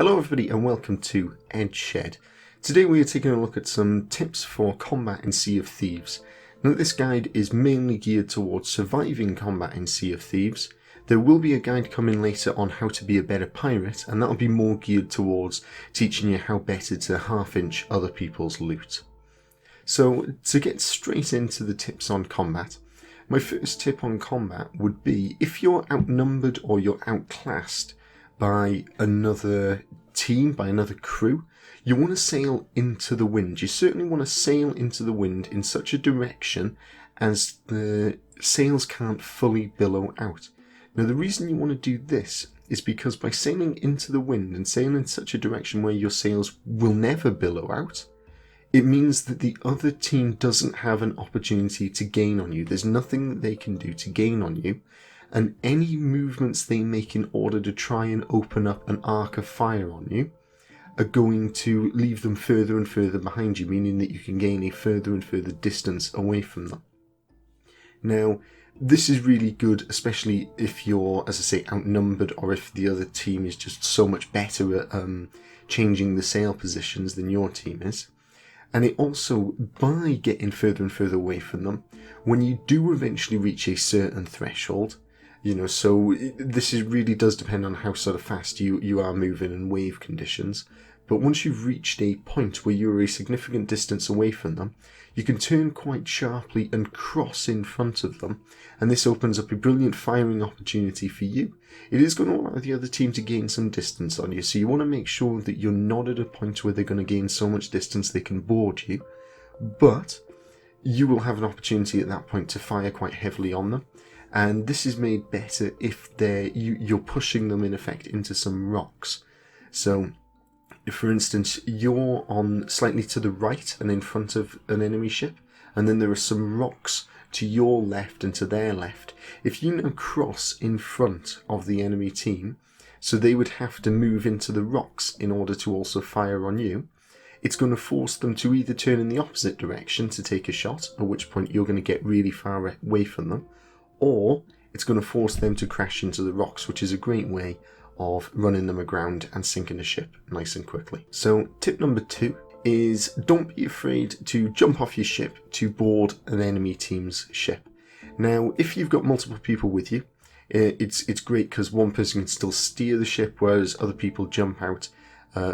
Hello everybody and welcome to Edgeshed. Today we are taking a look at some tips for combat in Sea of Thieves. Now this guide is mainly geared towards surviving combat in Sea of Thieves. There will be a guide coming later on how to be a better pirate, and that will be more geared towards teaching you how better to half-inch other people's loot. So to get straight into the tips on combat, my first tip on combat would be if you're outnumbered or you're outclassed by another team, by another crew, you want to sail into the wind. You certainly want to sail into the wind in such a direction as the sails can't fully billow out. Now the reason you want to do this is because by sailing into the wind and sailing in such a direction where your sails will never billow out, it means that the other team doesn't have an opportunity to gain on you. There's nothing that they can do to gain on you, and any movements they make in order to try and open up an arc of fire on you are going to leave them further and further behind you, meaning that you can gain a further and further distance away from them. Now, this is really good, especially if you're, as I say, outnumbered, or if the other team is just so much better at changing the sail positions than your team is. And it also, by getting further and further away from them, when you do eventually reach a certain threshold, so this really does depend on how sort of fast you are moving and wave conditions. But once you've reached a point where you're a significant distance away from them, you can turn quite sharply and cross in front of them. And this opens up a brilliant firing opportunity for you. It is going to allow the other team to gain some distance on you. So you want to make sure that you're not at a point where they're going to gain so much distance they can board you. But you will have an opportunity at that point to fire quite heavily on them. And this is made better if you're pushing them in effect into some rocks. So, if, for instance, you're on slightly to the right and in front of an enemy ship, and then there are some rocks to your left and to their left. If you now cross in front of the enemy team, so they would have to move into the rocks in order to also fire on you, it's going to force them to either turn in the opposite direction to take a shot, at which point you're going to get really far away from them, or it's going to force them to crash into the rocks, which is a great way of running them aground and sinking a ship nice and quickly. So tip number 2 is don't be afraid to jump off your ship to board an enemy team's ship. Now, if you've got multiple people with you, it's great because one person can still steer the ship, whereas other people jump out,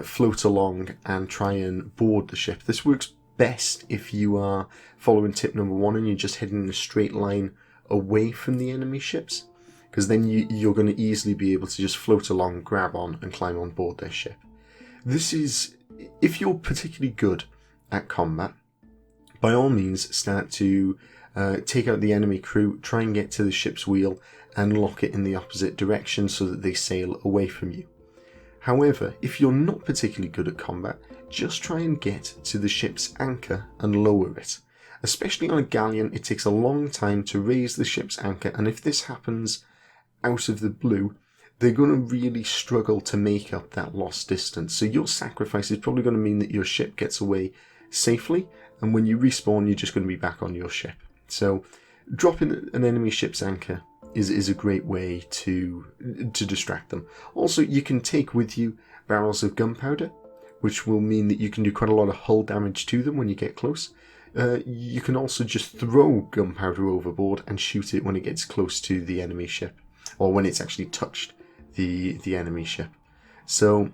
float along and try and board the ship. This works best if you are following tip number 1 and you're just heading in a straight line away from the enemy ships, because then you're going to easily be able to just float along, grab on and climb on board their ship. This is, if you're particularly good at combat, by all means start to take out the enemy crew, try and get to the ship's wheel and lock it in the opposite direction so that they sail away from you. However, if you're not particularly good at combat, just try and get to the ship's anchor and lower it. Especially on a galleon, it takes a long time to raise the ship's anchor, and if this happens out of the blue, they're going to really struggle to make up that lost distance. So your sacrifice is probably going to mean that your ship gets away safely, and when you respawn, you're just going to be back on your ship. So dropping an enemy ship's anchor is a great way to distract them. Also, you can take with you barrels of gunpowder, which will mean that you can do quite a lot of hull damage to them when you get close. You can also just throw gunpowder overboard and shoot it when it gets close to the enemy ship, or when it's actually touched the enemy ship. So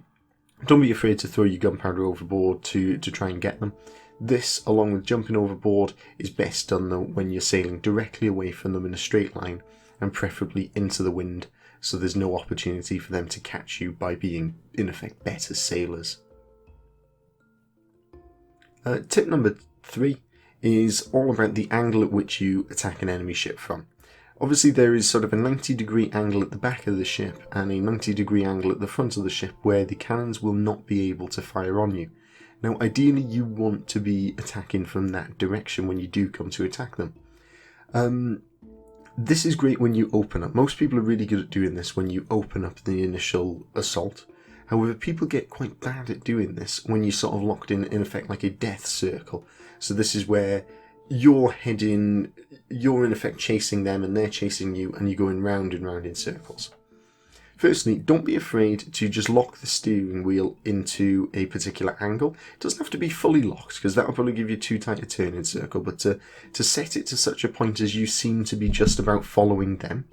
don't be afraid to throw your gunpowder overboard to try and get them. This, along with jumping overboard, is best done though when you're sailing directly away from them in a straight line, and preferably into the wind, so there's no opportunity for them to catch you by being, in effect, better sailors. Tip number 3 is all about the angle at which you attack an enemy ship from. Obviously there is sort of a 90-degree angle at the back of the ship and a 90-degree angle at the front of the ship where the cannons will not be able to fire on you. Now ideally you want to be attacking from that direction when you do come to attack them. This is great when you open up. Most people are really good at doing this when you open up the initial assault. However, people get quite bad at doing this when you're sort of locked in effect like a death circle. So this is where you're in effect chasing them and they're chasing you and you're going round and round in circles. Firstly, don't be afraid to just lock the steering wheel into a particular angle. It doesn't have to be fully locked, because that will probably give you too tight a turning circle, but to set it to such a point as you seem to be just about following them.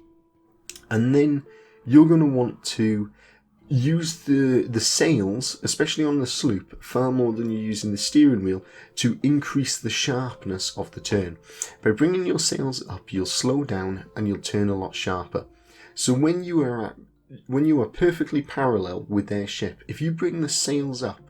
And then you're going to want to use the sails, especially on the sloop, far more than you're using the steering wheel, to increase the sharpness of the turn. By bringing your sails up, you'll slow down and you'll turn a lot sharper. So when you are perfectly parallel with their ship, if you bring the sails up,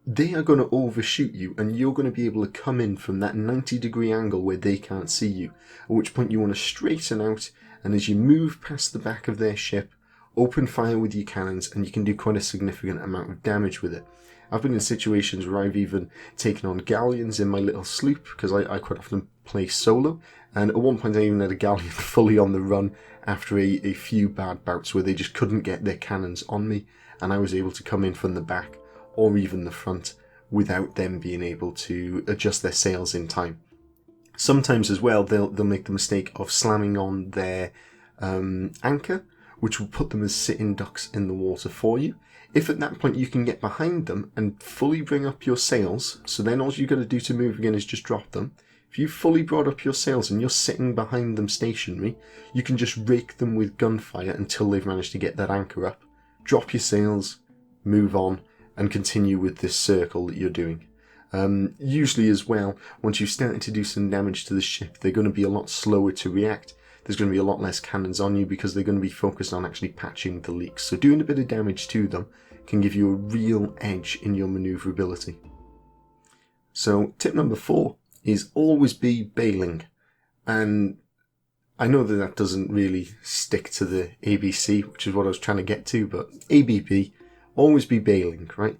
they are going to overshoot you, and you're going to be able to come in from that 90-degree angle where they can't see you, at which point you want to straighten out, and as you move past the back of their ship, open fire with your cannons, and you can do quite a significant amount of damage with it. I've been in situations where I've even taken on galleons in my little sloop, because I quite often play solo, and at one point I even had a galleon fully on the run after a few bad bouts where they just couldn't get their cannons on me, and I was able to come in from the back or even the front without them being able to adjust their sails in time. Sometimes as well, they'll make the mistake of slamming on their anchor, which will put them as sitting ducks in the water for you. If at that point you can get behind them and fully bring up your sails, so then all you've got to do to move again is just drop them. If you've fully brought up your sails and you're sitting behind them stationary, you can just rake them with gunfire until they've managed to get that anchor up. Drop your sails, move on, and continue with this circle that you're doing. Usually as well, once you've started to do some damage to the ship, they're going to be a lot slower to react. There's going to be a lot less cannons on you because they're going to be focused on actually patching the leaks. So doing a bit of damage to them can give you a real edge in your maneuverability. So tip number 4 is always be bailing. And I know that doesn't really stick to the ABC, which is what I was trying to get to, but ABB, always be bailing, right?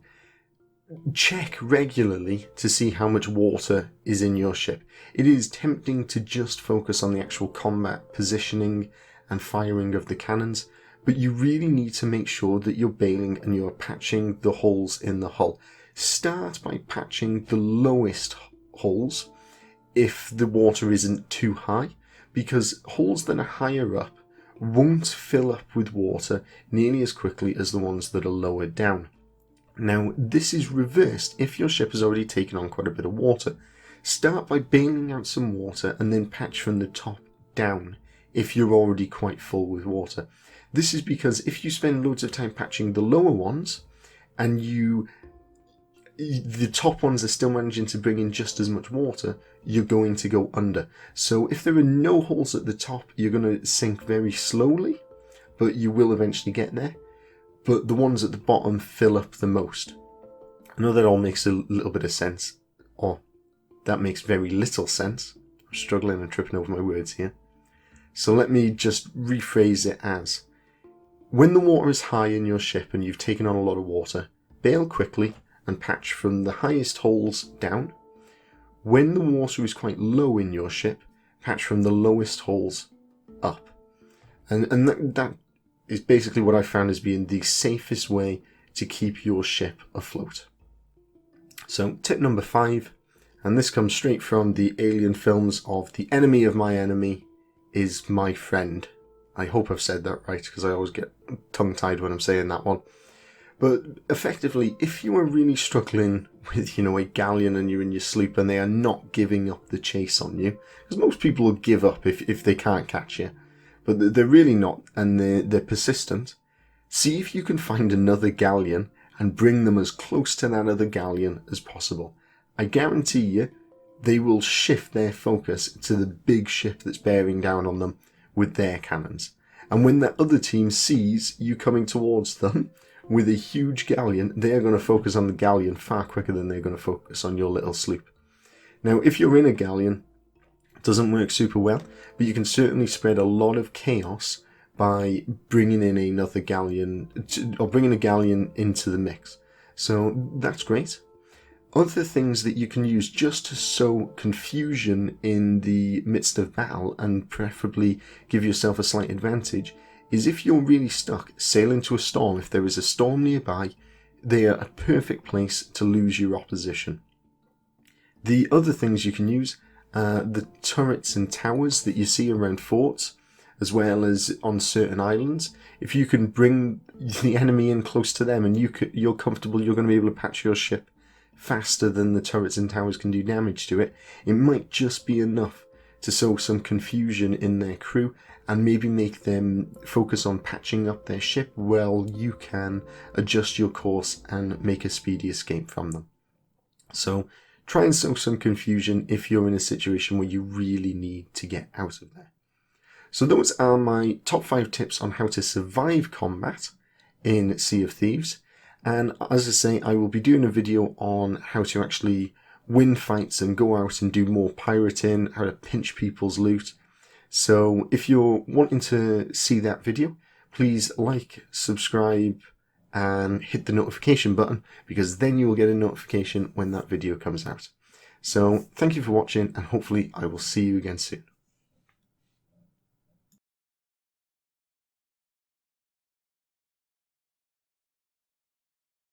Check regularly to see how much water is in your ship. It is tempting to just focus on the actual combat positioning and firing of the cannons, but you really need to make sure that you're bailing and you're patching the holes in the hull. Start by patching the lowest holes if the water isn't too high, because holes that are higher up won't fill up with water nearly as quickly as the ones that are lower down. Now, this is reversed if your ship has already taken on quite a bit of water. Start by bailing out some water and then patch from the top down if you're already quite full with water. This is because if you spend loads of time patching the lower ones and the top ones are still managing to bring in just as much water, you're going to go under. So if there are no holes at the top, you're going to sink very slowly, but you will eventually get there. But the ones at the bottom fill up the most. I know that all makes a little bit of sense, or that makes very little sense. I'm struggling and tripping over my words here. So let me just rephrase it as, when the water is high in your ship and you've taken on a lot of water, bail quickly and patch from the highest holes down. When the water is quite low in your ship, patch from the lowest holes up. And that is basically what I found as being the safest way to keep your ship afloat. So tip number 5, and this comes straight from the Alien films of the enemy of my enemy is my friend. I hope I've said that right, because I always get tongue-tied when I'm saying that one. But effectively, if you are really struggling with, a galleon and you're in your sloop and they are not giving up the chase on you, because most people will give up if they can't catch you, but they're really not, and they're persistent, see if you can find another galleon and bring them as close to that other galleon as possible. I guarantee you, they will shift their focus to the big ship that's bearing down on them with their cannons. And when that other team sees you coming towards them with a huge galleon, they are going to focus on the galleon far quicker than they're going to focus on your little sloop. Now, if you're in a galleon, it doesn't work super well, but you can certainly spread a lot of chaos by bringing in another galleon, or bringing a galleon into the mix. So that's great. Other things that you can use just to sow confusion in the midst of battle and preferably give yourself a slight advantage is if you're really stuck, sail into a storm. If there is a storm nearby, they are a perfect place to lose your opposition. The other things you can use are the turrets and towers that you see around forts, as well as on certain islands. If you can bring the enemy in close to them and you're comfortable, you're going to be able to patch your ship faster than the turrets and towers can do damage to it, it might just be enough to sow some confusion in their crew and maybe make them focus on patching up their ship while you can adjust your course and make a speedy escape from them. So try and sow some confusion if you're in a situation where you really need to get out of there. So those are my top 5 tips on how to survive combat in Sea of Thieves. And as I say, I will be doing a video on how to actually win fights and go out and do more pirating, how to pinch people's loot. So if you're wanting to see that video, please like, subscribe, and hit the notification button, because then you will get a notification when that video comes out. So thank you for watching, and hopefully I will see you again soon.